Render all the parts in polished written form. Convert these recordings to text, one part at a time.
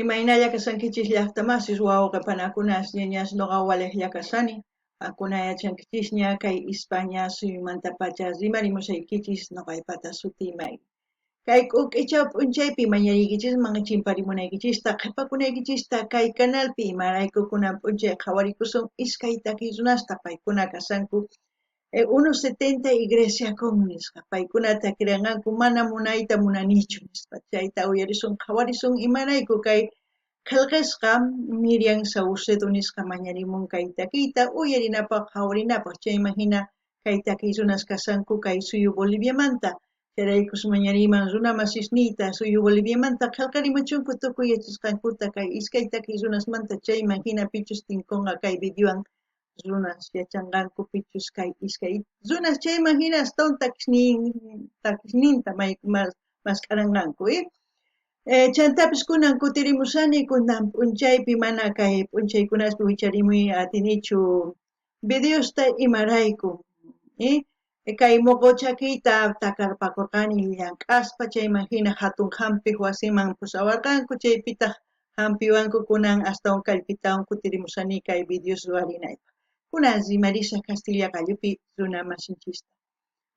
Imaynalla kasankichis llaqtamasis wawqipanakunas ñañas nuqawalej llakasani. Akuna yachankichis ña kay España suyumantapacha rimarimushaykichis nuqaypata sutimay. Kay k'ukicha p'unchaypi mañariykichis chimparimunaykichista qhipakunaykichista kay kanalpi imarayku kunan p'unchay qhawarikusun iskay takiy runasta paykuna kasanku 1.70 y Grecia con nisqa paykuna takiranqanku mana munayta munanichu nispa chayta uyarisun qhawarisun imarayku kay qillqisqa Miriam Saucedo nisqa mañarimun kay takiyta uyarinapaq qhawarinapaq chayman hina kay takiy runas kasanku kay suyu Boliviamanta Chayraykus mañariman runa masisniyta suyu Boliviamanta qillqarimuchunku tukuy yachasqankuta kay iskay takiy runasmanta chayman hina pichus tinkunqa kay videowan runas yachanqanku pichus kay iskay runas chayman hina astawan takisninta masqaranqanku chantapis kunan kutirimushani kunan p'unchaypi mana kay p'unchaykunaspi wicharimuy atinichu videosta imarayku kay moqo chakiyta takarpakurqani llank'aspa chayman hina hatun hampiq wasiman pusawarqanku chaypitaq hampiwanku kunan astawan kallpitawan kutirimushani kay videos ruwarinaypaq kunan rimarisha Castilla gallopi runa masinchista.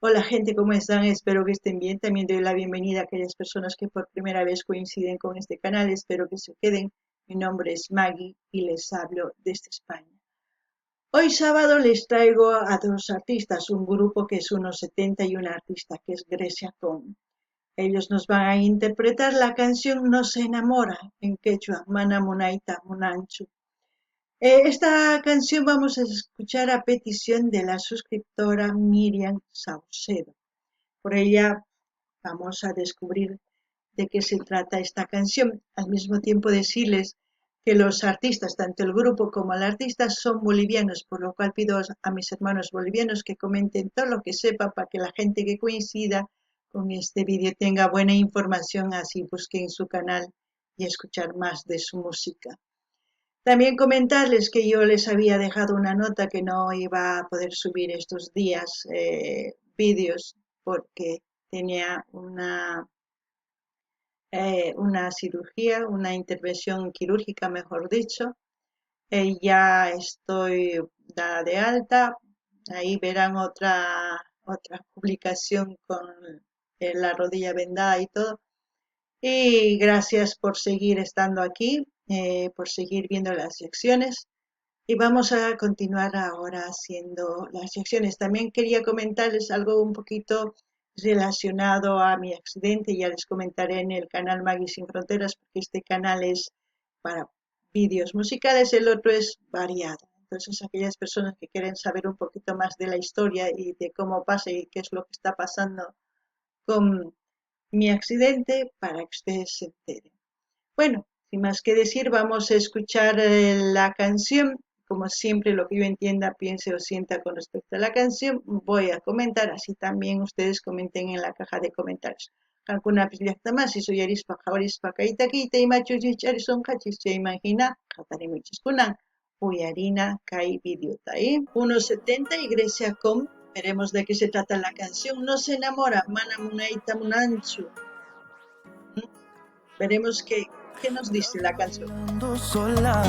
Hola gente, ¿cómo están? Espero que estén bien. También doy la bienvenida a aquellas personas que por primera vez coinciden con este canal. Espero que se queden. Mi nombre es Maggie y les hablo desde España. Hoy sábado les traigo a dos artistas, un grupo que es 1.70 y una artista que es Grecia Con. Ellos nos van a interpretar la canción No se enamora, en quechua, Mana Munaita Munanchu. Esta canción vamos a escuchar a petición de la suscriptora Miriam Saucedo. Por ella vamos a descubrir de qué se trata esta canción. Al mismo tiempo decirles que los artistas, tanto el grupo como el artista, son bolivianos, por lo cual pido a mis hermanos bolivianos que comenten todo lo que sepa para que la gente que coincida con este vídeo tenga buena información, así busquen su canal y escuchar más de su música. También comentarles que yo les había dejado una nota que no iba a poder subir estos días vídeos porque tenía una cirugía, una intervención quirúrgica, mejor dicho. Ya estoy dada de alta. Ahí verán otra publicación con la rodilla vendada y todo. Y gracias por seguir estando aquí, por seguir viendo las secciones. Y vamos a continuar ahora haciendo las secciones. También quería comentarles algo un poquito relacionado a mi accidente. Ya les comentaré en el canal Maggie Sin Fronteras, porque este canal es para vídeos musicales, el otro es variado. Entonces, aquellas personas que quieren saber un poquito más de la historia y de cómo pasa y qué es lo que está pasando con mi accidente, para que ustedes se enteren. Bueno, sin más que decir, vamos a escuchar la canción. Como siempre, lo que yo entienda, piense o sienta con respecto a la canción, voy a comentar, así también ustedes comenten en la caja de comentarios. Kankunapis llaqtamasi suyarispa qhawarispa kayta kiyta imachuchis charisunqachis chaymanta qhatarimuchis kunan uyarina kay videota 1.70 y Grecia Com. Veremos de qué se trata la canción. No se enamora, Mana Munaita Munanchu. Veremos qué nos dice la canción. Sola,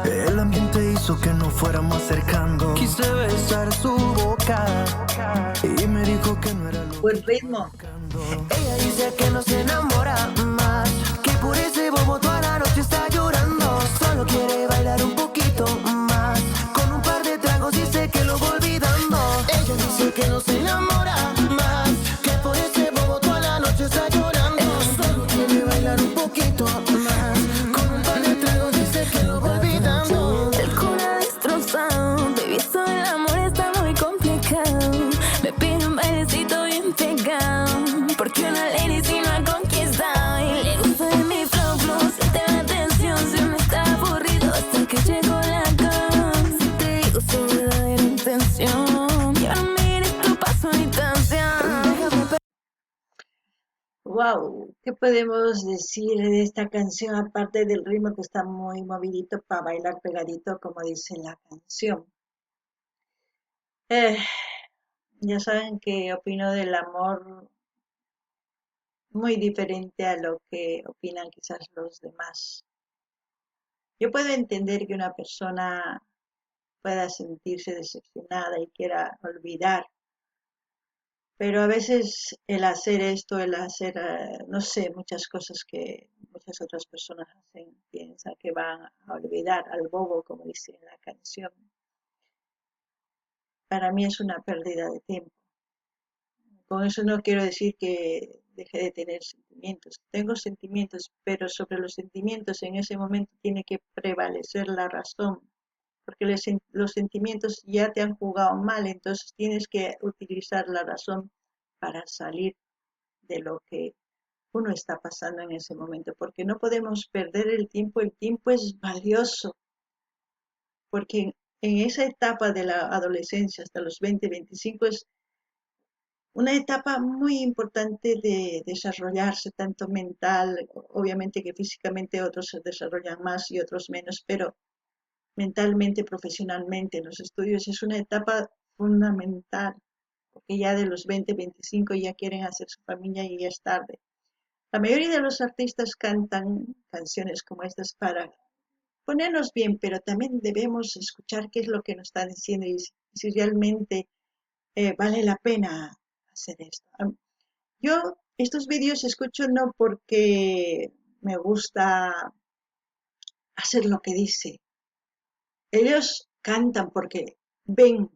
el ambiente hizo que nos fuéramos acercando. Quise besar su boca y me dijo que no era lo buen ritmo. Ella dice que no se enamora más, que por ese bobo toda la noche está llorando. Solo quiere bailar un poquito más, con un par de tragos dice que lo va olvidando. Ella dice que no se enamora más, que por ese bobo toda la noche está llorando. Solo quiere bailar un poquito más, con un par de tragos dice que lo va olvidando. El cura destrozado, baby, esto del amor está muy complicado. Me pide un bailecito bien pegado, porque una lady si no ha conquistado. Y le gusta de mi flow, siente la atención, se me está aburrido hasta que llegó la con. Si te digo su verdadera intención, y ahora mires tu paso y canción. Wow, ¿qué podemos decir de esta canción aparte del ritmo que está muy movidito para bailar pegadito, como dice la canción? Ya saben que opino del amor muy diferente a lo que opinan quizás los demás. Yo puedo entender que una persona pueda sentirse decepcionada y quiera olvidar, pero a veces el hacer esto, no sé, muchas cosas que muchas otras personas hacen, piensan que van a olvidar al bobo, como dice en la canción. Para mí es una pérdida de tiempo. Con eso no quiero decir que deje de tener sentimientos. Tengo sentimientos, pero sobre los sentimientos en ese momento tiene que prevalecer la razón, porque los sentimientos ya te han jugado mal, entonces tienes que utilizar la razón para salir de lo que uno está pasando en ese momento, porque no podemos perder el tiempo es valioso, porque en esa etapa de la adolescencia hasta los 20, 25 es una etapa muy importante de desarrollarse, tanto mental, obviamente que físicamente otros se desarrollan más y otros menos, pero mentalmente, profesionalmente, en los estudios es una etapa fundamental, porque ya de los 20, 25 ya quieren hacer su familia y ya es tarde. La mayoría de los artistas cantan canciones como estas para ponernos bien, pero también debemos escuchar qué es lo que nos están diciendo y si realmente vale la pena hacer esto. Yo estos vídeos escucho no porque me gusta hacer lo que dice. Ellos cantan porque ven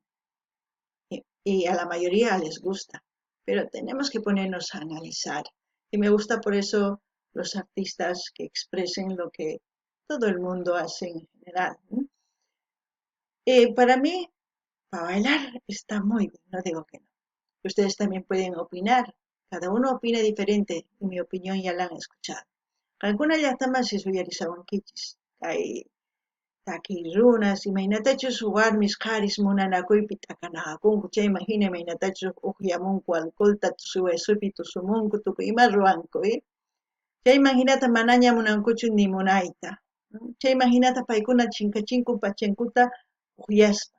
y a la mayoría les gusta, pero tenemos que ponernos a analizar. Y me gusta por eso los artistas que expresen lo que todo el mundo hace en general, ¿no? Para mí, para bailar está muy bien, no digo que no. Ustedes también pueden opinar. Cada uno opina diferente y mi opinión ya la han escuchado. Alguna llaqtaman sisuyarisawankichis. Kay takiy runas imaynatachus warmis qaris munanakuypi t'akanakunku chayman hina imaynatachus uqyamunku alcoholta suwaysupi tusumunku tukuy ima ruwanku, chayman hinata manaña munankuchu ni munayta. Chayman hinata paykuna chinkachinku pachankuta uqyaspa.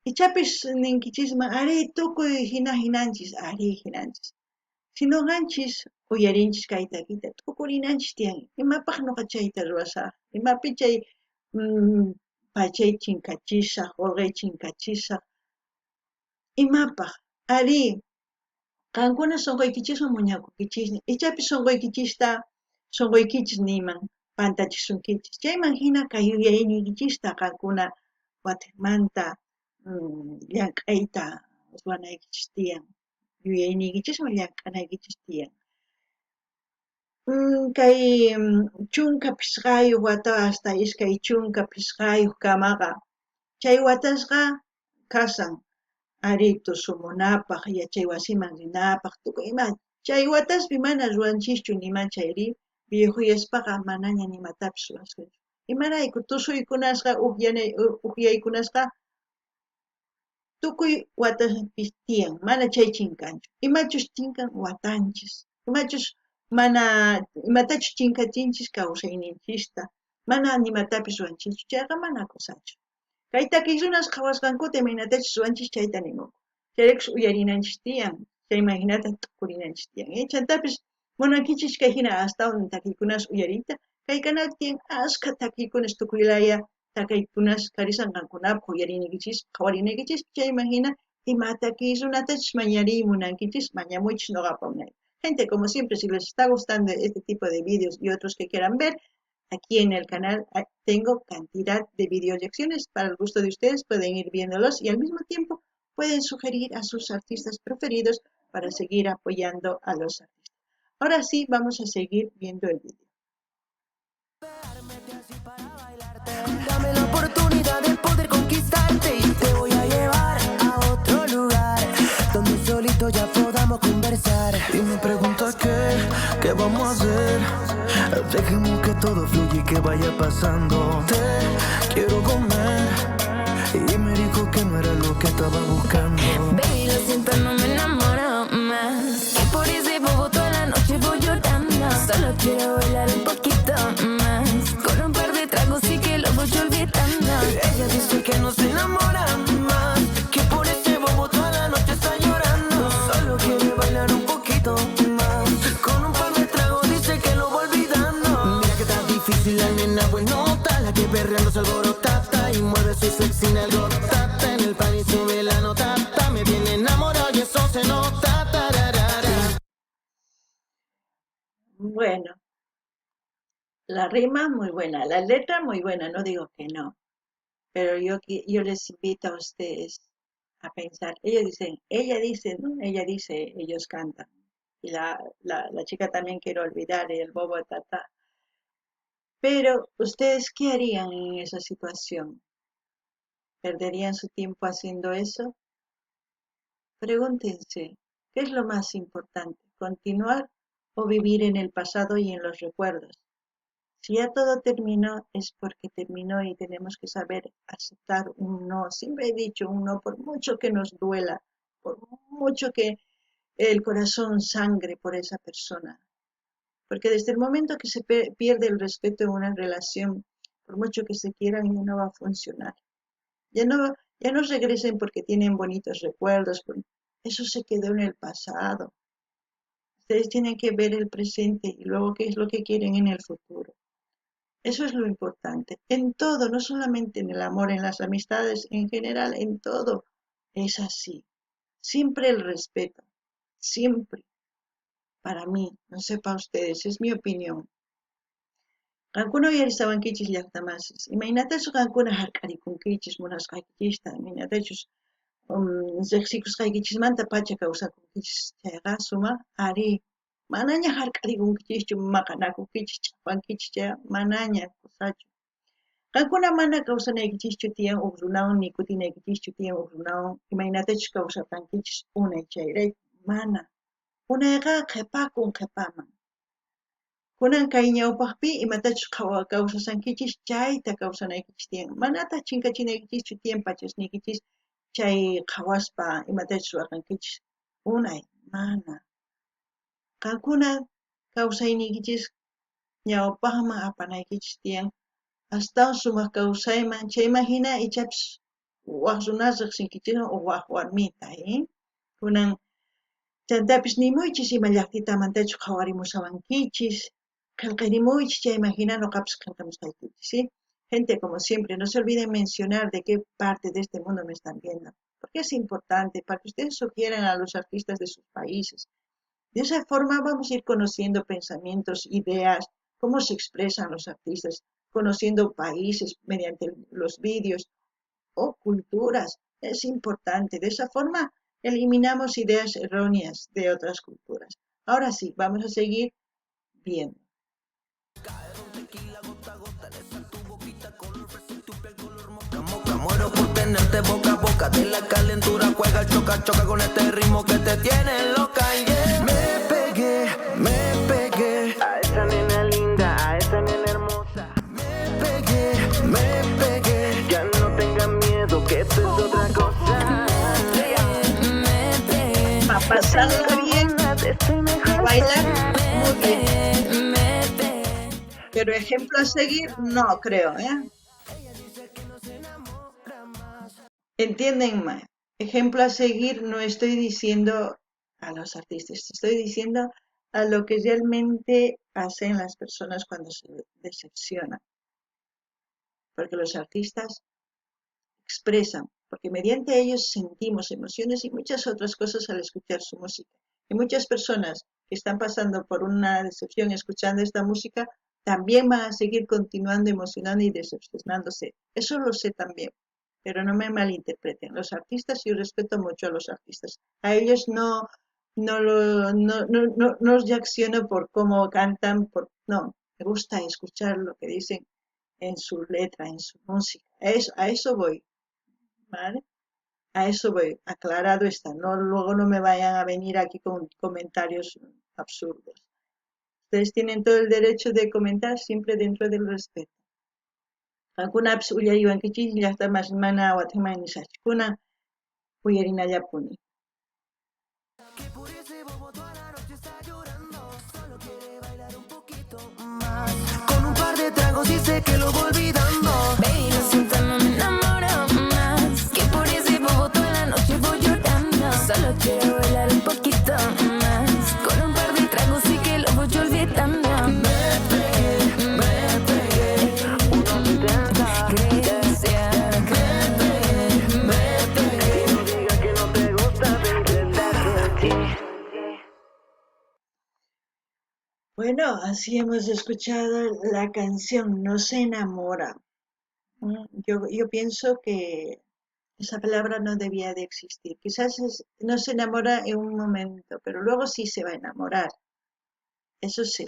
Ichapis ninkichisman ari tukuy hinanchis, ari hinanchis. Sinoqanchis uyarinchis kay takita tukurinanchis tiyan. Imapaq nuqa chayta ruwasaq? Imapi chay pachay chinkachisaq, urqay chinkachisaq. Imapaq? Ari, qankuna sunquykichiswan muñakukichisni. Ichapis sunquykichis niman pantachisunkichis. Chayman hina kay yuyaynikichista qankuna wataymanta llank'ayta ruwanaykichis tiyan. Yuyayniykichiswan llank'anaykichis tiyan. Kay chunka pisqayuq wata hasta iskay chunka pisqayuq kamaqa chay watasqa kasan ari tusumunapaq, yachay wasiman rinapaq, tukuy ima chay wataspi mana ruwanchischu nima chayri viejuyaspaqa manaña nimatapis ruwasqachu. Imarayku tusuykunasqa uqyaykunasqa tukuy watapis tiyan, mana chay chinkanchu. Imachus chinkan watanchis, imachus mana imatachus chinkachinchis kawsayninchista, mana nimatapis ruwanchischu, chayqa mana kusachu. Kay takiy runas qhawasqankuta imaynatachus ruwanchis chayta nimunku. Chayrikus uyarinanchis tiyan, chayman hinata tukurinanchis tiyan. Chantapis munankichis kay hina astawan takiykunas uyariyta, kay kanal tiyan ashka takiykunas tukuylaya takaykunas karisanqankunapaq uyarinikichis, qhawarinaykichis, chayman hina ima takiy runatachus mañariy munankichis, mañamuychis nuqapa unayta. Gente, como siempre, si les está gustando este tipo de vídeos y otros que quieran ver, aquí en el canal tengo cantidad de video lecciones para el gusto de ustedes, pueden ir viéndolos y al mismo tiempo pueden sugerir a sus artistas preferidos para seguir apoyando a los artistas. Ahora sí, vamos a seguir viendo el video. Dame la oportunidad de poder conquistarte y te voy a llevar a otro lugar donde solito ya podamos conversar. Y me preguntas qué vamos a hacer. Dejemos que todo fluya y que vaya pasando. Te quiero comer y me dijo que no era lo que estaba buscando. Baby, lo siento, no me enamoro más. Y por ese bobo toda la noche voy llorando. Solo quiero bailar un poquito más. Con un par de tragos y que lo voy olvidando. Ella dice que no se enamora más, que por ese bobo toda la noche está llorando. Solo quiere bailar un poquito más. perreando se alborotata y mueve su sexy nalgotata. En el pan y sube la notata, me tiene enamorado y eso se nota. Tararara. Bueno, la rima muy buena, la letra muy buena, no digo que no, pero yo les invito a ustedes a pensar. Ella dice, ¿no? Ella dice, ellos cantan. Y la chica también quiere olvidar el bobo tata. Pero, ¿ustedes qué harían en esa situación? ¿Perderían su tiempo haciendo eso? Pregúntense, ¿qué es lo más importante? ¿Continuar o vivir en el pasado y en los recuerdos? Si ya todo terminó, es porque terminó y tenemos que saber aceptar un no. Siempre he dicho un no, por mucho que nos duela, por mucho que el corazón sangre por esa persona. Porque desde el momento que se pierde el respeto en una relación, por mucho que se quieran, ya no va a funcionar. Ya no regresen porque tienen bonitos recuerdos. Eso se quedó en el pasado. Ustedes tienen que ver el presente y luego qué es lo que quieren en el futuro. Eso es lo importante. En todo, no solamente en el amor, en las amistades, en general, en todo. Es así. Siempre el respeto. Siempre. Para mí, no sé para ustedes, es mi opinión. Qankuna uyarisawankichis llaqtamasis. Imaynatachu qankuna hark'arikunkichis, munasqaykichista, imaynatachus riqsikusqaykichismanta pacha kawsakunkichis. Chayqa sumaq ari. Manaña hark'arikunkichischu, maqanakunkichis, ch'apankichis chayqa manaña kusachu. Qankuna mana kawsanaykichischu tiyan huk runawan, ni kutinaykichischu tiyan huk runawan, imaynatachus kawsarqankichis unay chayrayku, mana. Unayqa qhipakun qhipaman. Kunan kay ñawpaqpi imatachus kawsasankichis chayta kawsanaykichis tiyan. Manataq chinkachinaykichischu tiyan pachasnikichis chay qhawaspa imatachus ruwarqankichis. Unay, mana. Qankuna kawsaynikichis ñawpaqman apanaykichis tiyan. Astawan sumaq kawsayman, chayman hina ichapis waq runata riqsinkichiswan o waq warmita, Kunan chantapis nimuychis ima llaqtitamantachu qhawarimusawankichis, qillqarimuychis chayman hina ñuqapis qillqamusqaykichis, Gente, como siempre, no se olviden mencionar de qué parte de este mundo me están viendo, porque es importante para que ustedes sugieran a los artistas de sus países. De esa forma vamos a ir conociendo pensamientos, ideas, cómo se expresan los artistas, conociendo países mediante los vídeos o culturas. Es importante. De esa forma eliminamos ideas erróneas de otras culturas. Ahora sí, vamos a seguir viendo. Muero por tenerte boca a boca, de la calentura juega el choca con este ritmo que te tiene loca. Yeah. Me pegué a esa nena linda, a esa nena hermosa. Me pegué, ya no tengas miedo que esto es otra cosa. Para pasarla bien y bailar muy bien. Pero ejemplo a seguir, no creo, ¿Entienden más? Ejemplo a seguir no estoy diciendo a los artistas, estoy diciendo a lo que realmente hacen las personas cuando se decepcionan. Porque los artistas expresan, porque mediante ellos sentimos emociones y muchas otras cosas al escuchar su música. Y muchas personas que están pasando por una decepción escuchando esta música también van a seguir continuando emocionando y decepcionándose. Eso lo sé también. Pero no me malinterpreten. Los artistas, yo respeto mucho a los artistas. A ellos no reacciono por cómo cantan, no. Me gusta escuchar lo que dicen en su letra, en su música. A eso voy, ¿vale? A eso voy. Aclarado está. No, luego no me vayan a venir aquí con comentarios absurdos. Ustedes tienen todo el derecho de comentar siempre dentro del respeto. Qankunapish uyariwankichis llaqtamas mana wathiman nisachkuna uyarinallapuni. Que por ese bobo toda la noche está llorando, solo quiere bailar un poquito más. Con un par de tragos dice que lo voy olvidando. Baby, lo siento, no me enamoro más. Que por ese bobo toda la noche voy llorando. Solo quiero bailar un poquito más. Con un par de tragos sí que lo voy olvidando. Me pegué, uno lo intenta. Bueno, así hemos escuchado la canción No se enamora. Yo pienso que esa palabra no debía de existir. Quizás no se enamora en un momento, pero luego sí se va a enamorar. Eso sí,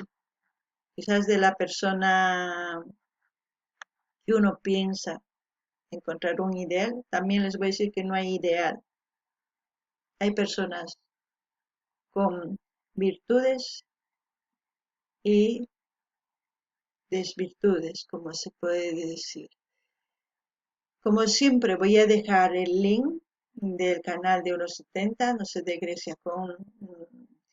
quizás de la persona que uno piensa encontrar un ideal. También les voy a decir que no hay ideal. Hay personas con virtudes y desvirtudes, como se puede decir. Como siempre, voy a dejar el link del canal de 1.70, no sé de Grecia con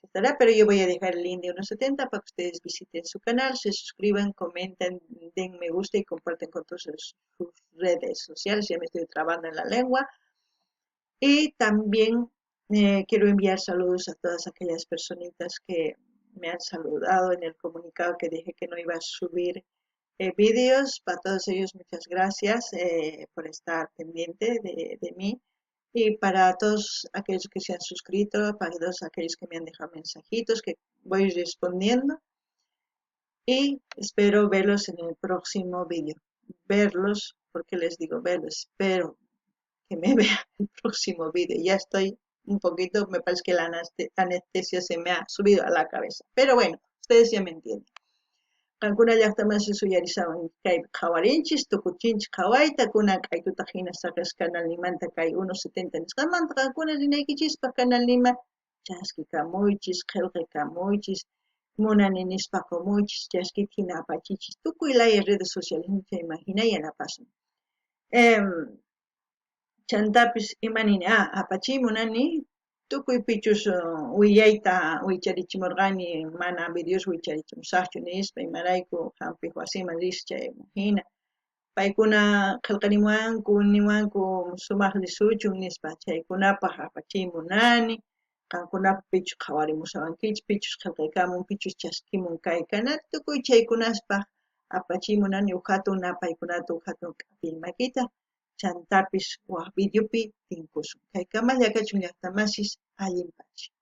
estará, pero yo voy a dejar el link de 1.70 para que ustedes visiten su canal, se suscriban, comenten, den me gusta y comparten con todas sus redes sociales. Ya me estoy trabando en la lengua. Y también quiero enviar saludos a todas aquellas personitas que me han saludado en el comunicado que dije que no iba a subir vídeos. Para todos ellos, muchas gracias por estar pendiente de mí. Y para todos aquellos que se han suscrito, para todos aquellos que me han dejado mensajitos, que voy respondiendo. Y espero verlos en el próximo vídeo. Verlos, porque les digo verlos, espero que me vean el próximo vídeo. Ya estoy un poquito, me parece que la anestesia se me ha subido a la cabeza. Pero bueno, ustedes ya me entienden. Kankuna llaqtamansi suyarisawan kay qhawarinchis, tukuchinchis qhawayta, kuna kaytuta hina saqas Canal Nimanta kay 1.70 nisqamanta qankuna rinaykichispa Canal Nima chasquikamuychis, qillqikamuychis, munani nispaqamuychis, chaskita hina apachichis, tukuy laya redes sociales chayman hina yanapasun. Chantapis imanini apachimunani tukuy pichus willayta wicharichimurqani mana videos wicharichimusaqchu nispa imarayku hampiq wasiman riqchayman hina paykuna qillqanimuwanku niwanku sumaq risuchun nispa chaykunapaq apachimunani qankunapaq pichus qhawarimushawankichis pichus qillqaykamun pichus chaskimun kay canal tukuy chaykunaspaq apachimunani hatun napaykunata hatun k'api makita chantapis waq videopi tinkusun. Kay kamalla kachun llaqtamasis allinpachi.